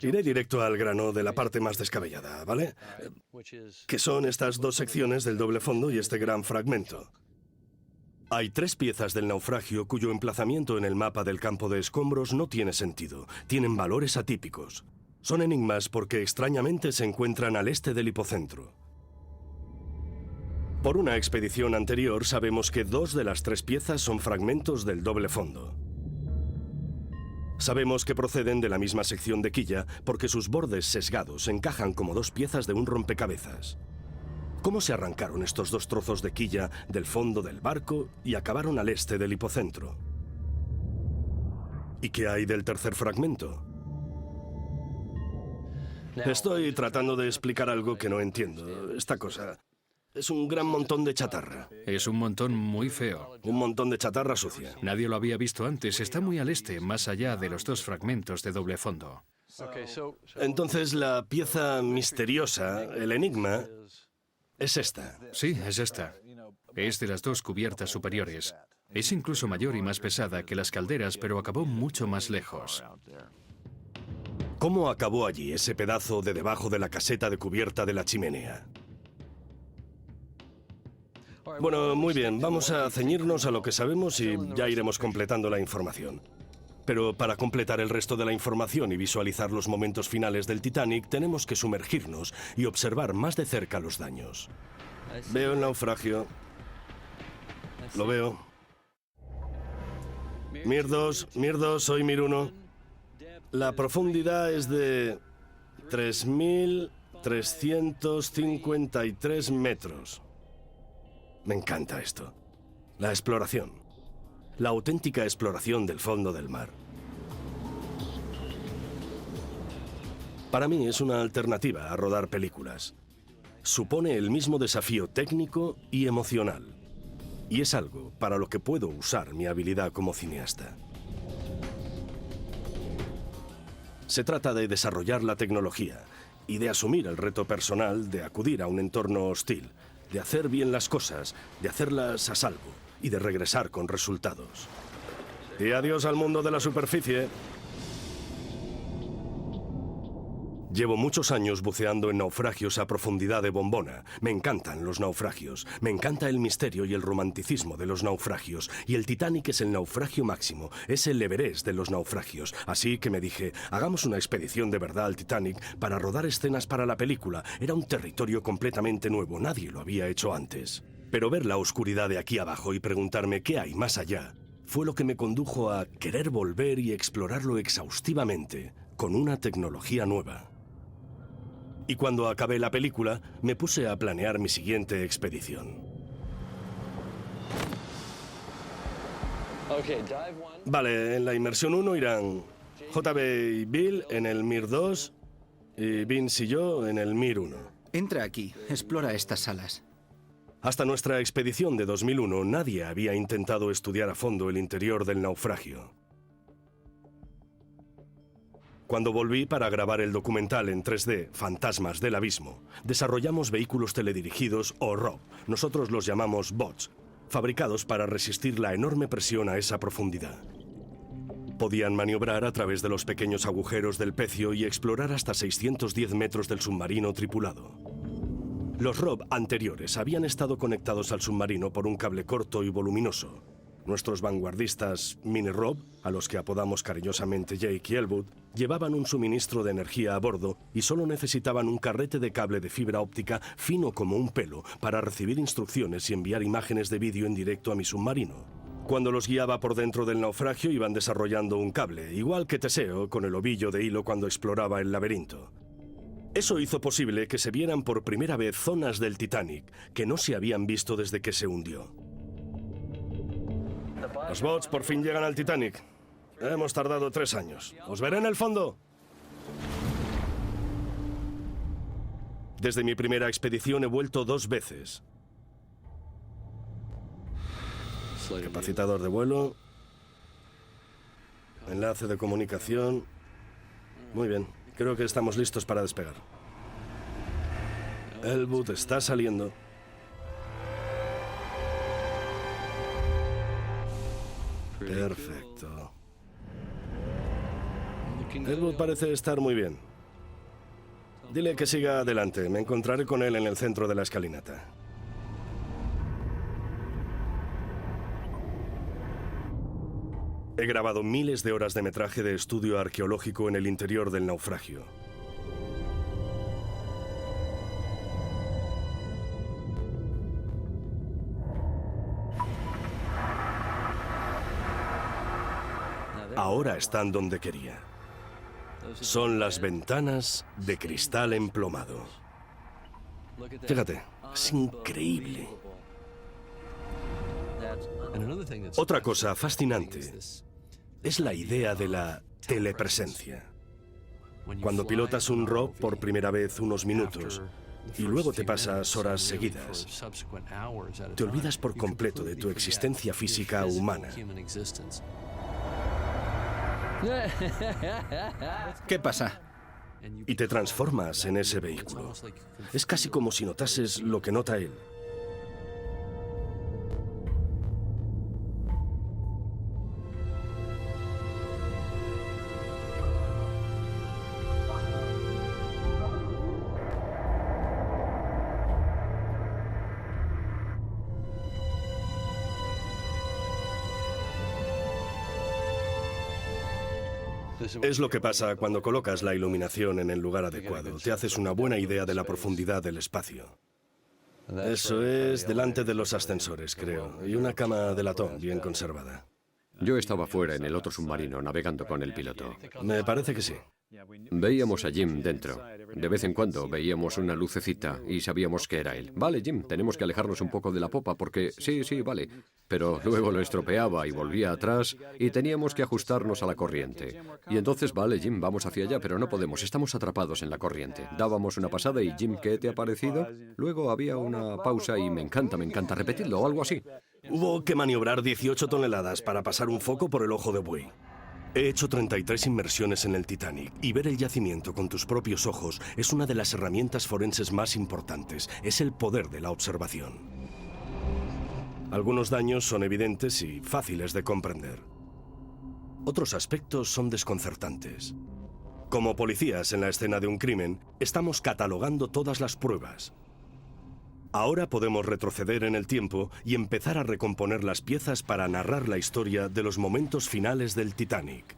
Iré directo al grano de la parte más descabellada, ¿vale? Que son estas dos secciones del doble fondo y este gran fragmento. Hay tres piezas del naufragio cuyo emplazamiento en el mapa del campo de escombros no tiene sentido. Tienen valores atípicos. Son enigmas porque extrañamente se encuentran al este del hipocentro. Por una expedición anterior sabemos que dos de las tres piezas son fragmentos del doble fondo. Sabemos que proceden de la misma sección de quilla porque sus bordes sesgados encajan como dos piezas de un rompecabezas. ¿Cómo se arrancaron estos dos trozos de quilla del fondo del barco y acabaron al este del hipocentro? ¿Y qué hay del tercer fragmento? Estoy tratando de explicar algo que no entiendo. Esta cosa es un gran montón de chatarra. Es un montón muy feo. Un montón de chatarra sucia. Nadie lo había visto antes. Está muy al este, más allá de los dos fragmentos de doble fondo. Entonces la pieza misteriosa, el enigma, es esta. Sí, es esta. Es de las dos cubiertas superiores. Es incluso mayor y más pesada que las calderas, pero acabó mucho más lejos. ¿Cómo acabó allí ese pedazo de debajo de la caseta de cubierta de la chimenea? Bueno, muy bien, vamos a ceñirnos a lo que sabemos y ya iremos completando la información. Pero para completar el resto de la información y visualizar los momentos finales del Titanic, tenemos que sumergirnos y observar más de cerca los daños. Veo el naufragio. Lo veo. Mir 2, soy Mir 1. La profundidad es de 3.353 metros. Me encanta esto. La exploración. La auténtica exploración del fondo del mar. Para mí es una alternativa a rodar películas. Supone el mismo desafío técnico y emocional. Y es algo para lo que puedo usar mi habilidad como cineasta. Se trata de desarrollar la tecnología y de asumir el reto personal de acudir a un entorno hostil, de hacer bien las cosas, de hacerlas a salvo y de regresar con resultados. Y adiós al mundo de la superficie. Llevo muchos años buceando en naufragios a profundidad de bombona. Me encantan los naufragios. Me encanta el misterio y el romanticismo de los naufragios. Y el Titanic es el naufragio máximo. Es el Everest de los naufragios. Así que me dije, hagamos una expedición de verdad al Titanic para rodar escenas para la película. Era un territorio completamente nuevo. Nadie lo había hecho antes. Pero ver la oscuridad de aquí abajo y preguntarme qué hay más allá fue lo que me condujo a querer volver y explorarlo exhaustivamente con una tecnología nueva. Y cuando acabé la película, me puse a planear mi siguiente expedición. Vale, en la inmersión 1 irán JB y Bill en el Mir 2 y Vince y yo en el Mir 1. Entra aquí, explora estas salas. Hasta nuestra expedición de 2001, nadie había intentado estudiar a fondo el interior del naufragio. Cuando volví para grabar el documental en 3D, Fantasmas del Abismo, desarrollamos vehículos teledirigidos o ROV, nosotros los llamamos bots, fabricados para resistir la enorme presión a esa profundidad. Podían maniobrar a través de los pequeños agujeros del pecio y explorar hasta 610 metros del submarino tripulado. Los ROV anteriores habían estado conectados al submarino por un cable corto y voluminoso. Nuestros vanguardistas mini-ROV, a los que apodamos cariñosamente Jake y Elwood, llevaban un suministro de energía a bordo y solo necesitaban un carrete de cable de fibra óptica fino como un pelo para recibir instrucciones y enviar imágenes de vídeo en directo a mi submarino. Cuando los guiaba por dentro del naufragio iban desarrollando un cable, igual que Teseo con el ovillo de hilo cuando exploraba el laberinto. Eso hizo posible que se vieran por primera vez zonas del Titanic que no se habían visto desde que se hundió. Los bots por fin llegan al Titanic. Hemos tardado 3 años. ¿Os veré en el fondo? Desde mi primera expedición he vuelto 2 veces. Capacitador de vuelo. Enlace de comunicación. Muy bien. Creo que estamos listos para despegar. Elwood está saliendo. Perfecto. Edward parece estar muy bien. Dile que siga adelante. Me encontraré con él en el centro de la escalinata. He grabado miles de horas de metraje de estudio arqueológico en el interior del naufragio. Ahora están donde quería. Son las ventanas de cristal emplomado. Fíjate, es increíble. Otra cosa fascinante es la idea de la telepresencia. Cuando pilotas un ROV por primera vez unos minutos y luego te pasas horas seguidas, te olvidas por completo de tu existencia física humana. ¿Qué pasa? Y te transformas en ese vehículo. Es casi como si notases lo que nota él. Es lo que pasa cuando colocas la iluminación en el lugar adecuado. Te haces una buena idea de la profundidad del espacio. Eso es delante de los ascensores, creo, y una cama de latón bien conservada. Yo estaba fuera en el otro submarino navegando con el piloto. Me parece que sí. Veíamos a Jim dentro. De vez en cuando veíamos una lucecita y sabíamos que era él. Vale, Jim, tenemos que alejarnos un poco de la popa porque... Sí, vale. Pero luego lo estropeaba y volvía atrás y teníamos que ajustarnos a la corriente. Y entonces, vale, Jim, vamos hacia allá, pero no podemos, estamos atrapados en la corriente. Dábamos una pasada y, Jim, ¿qué te ha parecido? Luego había una pausa y me encanta, repetidlo o algo así. Hubo que maniobrar 18 toneladas para pasar un foco por el ojo de buey. He hecho 33 inmersiones en el Titanic y ver el yacimiento con tus propios ojos es una de las herramientas forenses más importantes. Es el poder de la observación. Algunos daños son evidentes y fáciles de comprender. Otros aspectos son desconcertantes. Como policías en la escena de un crimen, estamos catalogando todas las pruebas. Ahora podemos retroceder en el tiempo y empezar a recomponer las piezas para narrar la historia de los momentos finales del Titanic.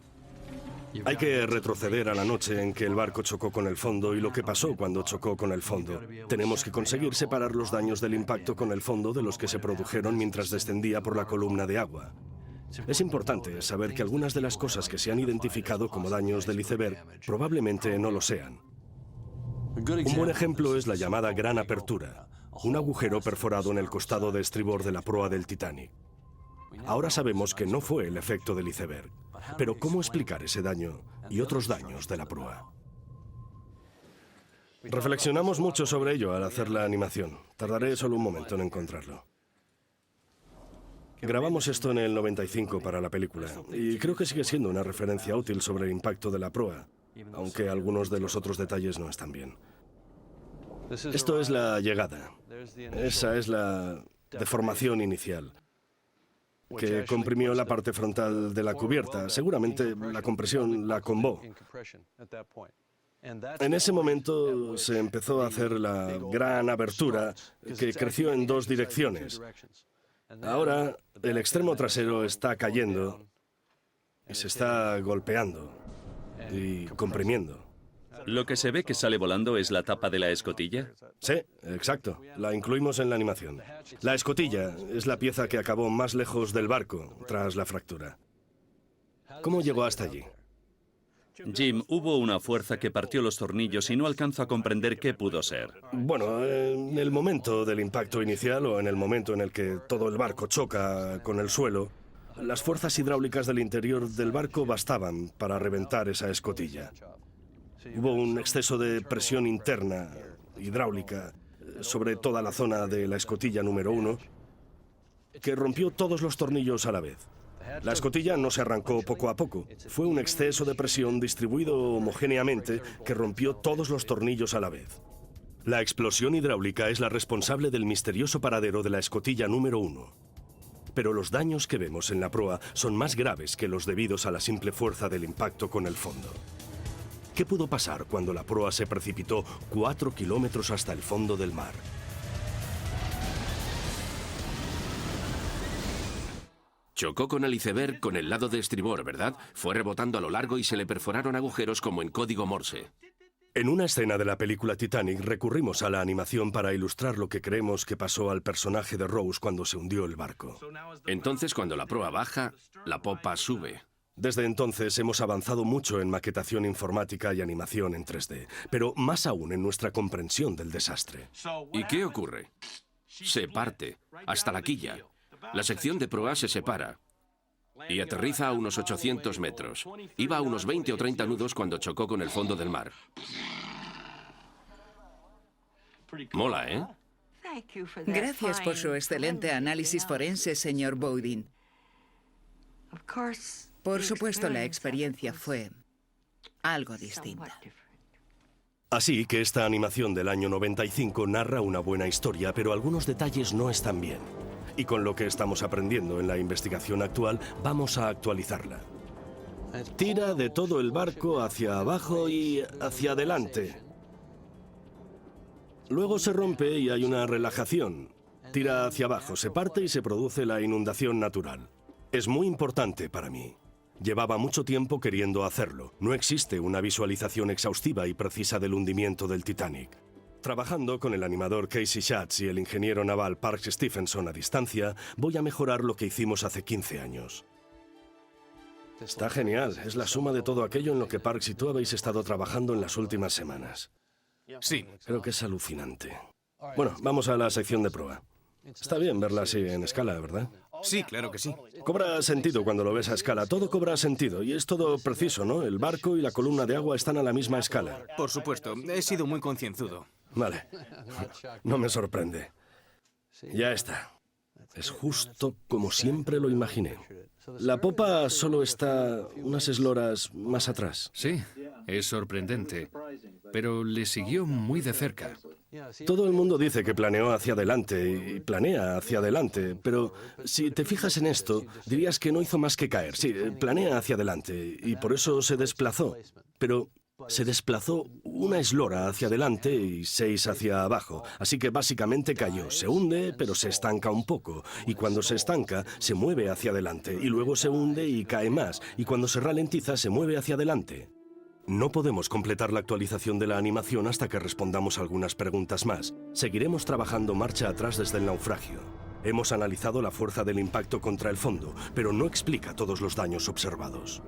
Hay que retroceder a la noche en que el barco chocó con el fondo y lo que pasó cuando chocó con el fondo. Tenemos que conseguir separar los daños del impacto con el fondo de los que se produjeron mientras descendía por la columna de agua. Es importante saber que algunas de las cosas que se han identificado como daños del iceberg probablemente no lo sean. Un buen ejemplo es la llamada gran apertura, un agujero perforado en el costado de estribor de la proa del Titanic. Ahora sabemos que no fue el efecto del iceberg, pero ¿cómo explicar ese daño y otros daños de la proa? Reflexionamos mucho sobre ello al hacer la animación. Tardaré solo un momento en encontrarlo. Grabamos esto en el 95 para la película, y creo que sigue siendo una referencia útil sobre el impacto de la proa, aunque algunos de los otros detalles no están bien. Esto es la llegada. Esa es la deformación inicial, que comprimió la parte frontal de la cubierta. Seguramente la compresión la combó. En ese momento se empezó a hacer la gran abertura, que creció en dos direcciones. Ahora el extremo trasero está cayendo y se está golpeando y comprimiendo. ¿Lo que se ve que sale volando es la tapa de la escotilla? Sí, exacto. La incluimos en la animación. La escotilla es la pieza que acabó más lejos del barco tras la fractura. ¿Cómo llegó hasta allí? Jim, hubo una fuerza que partió los tornillos y no alcanzo a comprender qué pudo ser. Bueno, en el momento del impacto inicial o en el momento en el que todo el barco choca con el suelo, las fuerzas hidráulicas del interior del barco bastaban para reventar esa escotilla. Hubo un exceso de presión interna, hidráulica, sobre toda la zona de la escotilla número 1, que rompió todos los tornillos a la vez. La escotilla no se arrancó poco a poco. Fue un exceso de presión distribuido homogéneamente que rompió todos los tornillos a la vez. La explosión hidráulica es la responsable del misterioso paradero de la escotilla número 1. pero los daños que vemos en la proa son más graves que los debidos a la simple fuerza del impacto con el fondo. ¿Qué pudo pasar cuando la proa se precipitó 4 kilómetros hasta el fondo del mar? Chocó con el iceberg con el lado de estribor, ¿verdad? Fue rebotando a lo largo y se le perforaron agujeros como en código Morse. En una escena de la película Titanic recurrimos a la animación para ilustrar lo que creemos que pasó al personaje de Rose cuando se hundió el barco. Entonces, cuando la proa baja, la popa sube. Desde entonces hemos avanzado mucho en maquetación informática y animación en 3D, pero más aún en nuestra comprensión del desastre. ¿Y qué ocurre? Se parte, hasta la quilla. La sección de proa se separa y aterriza a unos 800 metros. Iba a unos 20 o 30 nudos cuando chocó con el fondo del mar. Mola, ¿eh? Gracias por su excelente análisis forense, señor Bowden. Por supuesto, la experiencia fue algo distinta. Así que esta animación del año 95 narra una buena historia, pero algunos detalles no están bien. Y con lo que estamos aprendiendo en la investigación actual, vamos a actualizarla. Tira de todo el barco hacia abajo y hacia adelante. Luego se rompe y hay una relajación. Tira hacia abajo, se parte y se produce la inundación natural. Es muy importante para mí. Llevaba mucho tiempo queriendo hacerlo. No existe una visualización exhaustiva y precisa del hundimiento del Titanic. Trabajando con el animador Casey Schatz y el ingeniero naval Parks Stephenson a distancia, voy a mejorar lo que hicimos hace 15 años. Está genial. Es la suma de todo aquello en lo que Parks y tú habéis estado trabajando en las últimas semanas. Sí. Creo que es alucinante. Bueno, vamos a la sección de proa. Está bien verla así en escala, ¿verdad? Sí, claro que sí. Cobra sentido cuando lo ves a escala. Todo cobra sentido y es todo preciso, ¿no? El barco y la columna de agua están a la misma escala. Por supuesto, he sido muy concienzudo. Vale. No me sorprende. Ya está. Es justo como siempre lo imaginé. La popa solo está unas esloras más atrás. Sí, es sorprendente, pero le siguió muy de cerca. Todo el mundo dice que planeó hacia adelante y planea hacia adelante, pero si te fijas en esto, dirías que no hizo más que caer. Sí, planea hacia adelante y por eso se desplazó. Pero se desplazó una eslora hacia adelante y 6 hacia abajo. Así que básicamente cayó. Se hunde, pero se estanca un poco. Y cuando se estanca, se mueve hacia adelante. Y luego se hunde y cae más. Y cuando se ralentiza, se mueve hacia adelante. No podemos completar la actualización de la animación hasta que respondamos algunas preguntas más. Seguiremos trabajando marcha atrás desde el naufragio. Hemos analizado la fuerza del impacto contra el fondo, pero no explica todos los daños observados.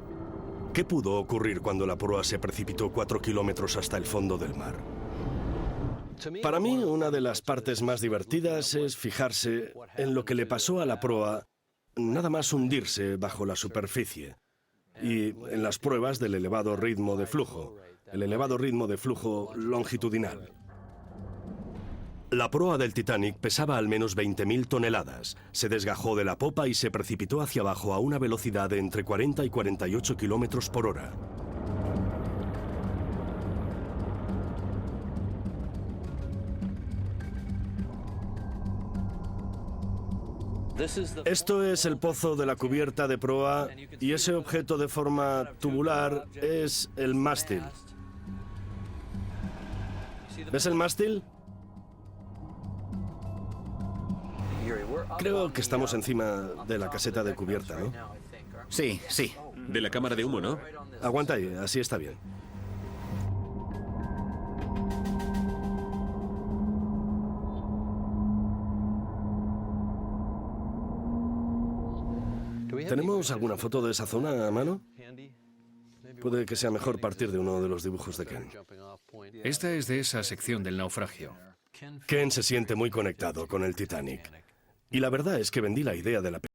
¿Qué pudo ocurrir cuando la proa se precipitó 4 kilómetros hasta el fondo del mar? Para mí, una de las partes más divertidas es fijarse en lo que le pasó a la proa nada más hundirse bajo la superficie y en las pruebas del elevado ritmo de flujo, el elevado ritmo de flujo longitudinal. La proa del Titanic pesaba al menos 20.000 toneladas. Se desgajó de la popa y se precipitó hacia abajo a una velocidad de entre 40 y 48 kilómetros por hora. Esto es el pozo de la cubierta de proa y ese objeto de forma tubular es el mástil. ¿Ves el mástil? Creo que estamos encima de la caseta de cubierta, ¿no? Sí, sí. De la cámara de humo, ¿no? Aguanta ahí, así está bien. ¿Tenemos alguna foto de esa zona a mano? Puede que sea mejor partir de uno de los dibujos de Ken. Esta es de esa sección del naufragio. Ken se siente muy conectado con el Titanic. Y la verdad es que vendí la idea de la